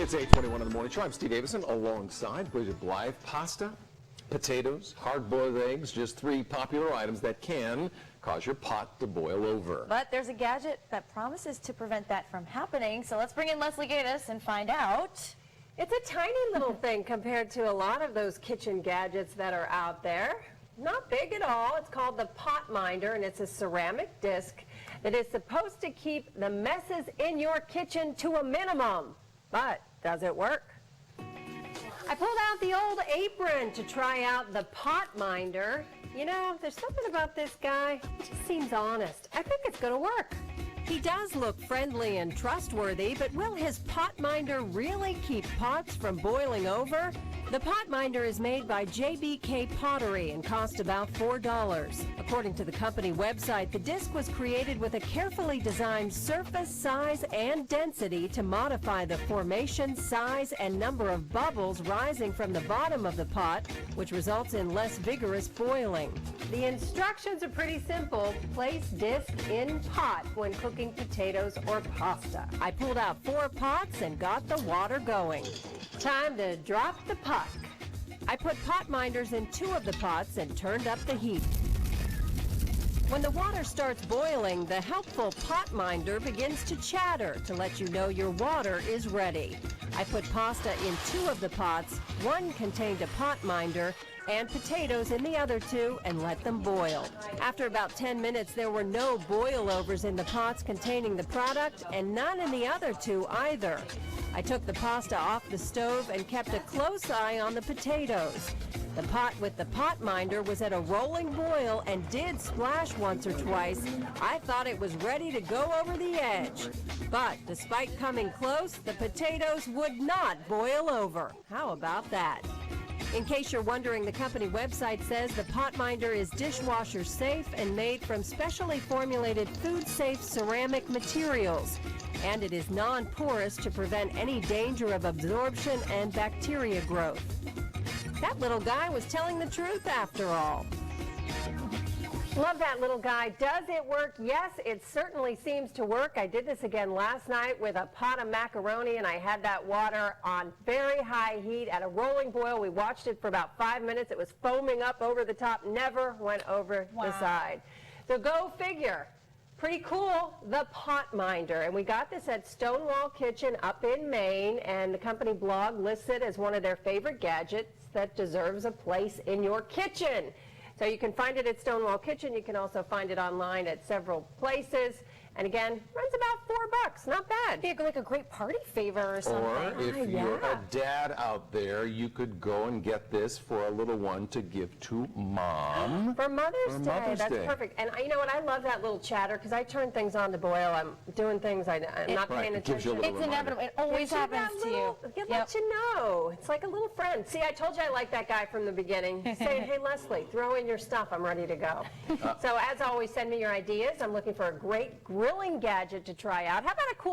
It's 8:21 in the morning show. I'm Steve Davison alongside Bridget Blythe. Pasta, potatoes, hard-boiled eggs, just three popular items that can cause your pot to boil over. But there's a gadget that promises to prevent that from happening. So let's bring in Leslie Gaydos and find out. It's a tiny little thing compared to a lot of those kitchen gadgets that are out there. Not big at all. It's called the Pot Minder, and it's a ceramic disc that is supposed to keep the messes in your kitchen to a minimum. But does it work? I pulled out the old apron to try out the Pot Minder. You know, there's something about this guy. He just seems honest. I think it's going to work. He does look friendly and trustworthy, but will his Pot Minder really keep pots from boiling over? The Pot Minder is made by JBK Pottery and cost about $4. According to the company website, the disc was created with a carefully designed surface, size, and density to modify the formation, size, and number of bubbles rising from the bottom of the pot, which results in less vigorous boiling. The instructions are pretty simple. Place disc in pot when cooking potatoes or pasta. I pulled out 4 pots and got the water going. Time to drop the puck. I put pot minders in 2 of the pots and turned up the heat. When the water starts boiling, the helpful pot minder begins to chatter to let you know your water is ready. I put pasta in 2 of the pots, 1 contained a pot minder, and potatoes in the other 2 and let them boil. After about 10 minutes, there were no boilovers in the pots containing the product and none in the other 2 either. I took the pasta off the stove and kept a close eye on the potatoes. The pot with the pot minder was at a rolling boil and did splash once or twice. I thought it was ready to go over the edge. But despite coming close, the potatoes would not boil over. How about that? In case you're wondering, the company website says the Pot Minder is dishwasher safe and made from specially formulated food-safe ceramic materials. And it is non-porous to prevent any danger of absorption and bacteria growth. That little guy was telling the truth after all. Love that little guy. Does it work? Yes, it certainly seems to work. I did this again last night with a pot of macaroni, and I had that water on very high heat at a rolling boil. We watched it for about 5 minutes. It was foaming up over the top, never went over the side. So go figure. Pretty cool, the Pot Minder. And we got this at Stonewall Kitchen up in Maine, and the company blog lists it as one of their favorite gadgets that deserves a place in your kitchen. So you can find it at Stonewall Kitchen. You can also find it online at several places. And again, runs about $4. Not bad. Be like a great party favor or something. Or if you're a dad out there, you could go and get this for a little one to give to mom. For Mother's Day. That's perfect. And you know what? I love that little chatter because I turn things on to boil. I'm doing things I'm not paying attention. It's inevitable. It always happens to you. It lets you know. It's like a little friend. See, I told you I like that guy from the beginning. Saying, hey, Leslie, throw in your stuff. I'm ready to go. So as always, send me your ideas. I'm looking for a great grilling gadget to try out. How about a cool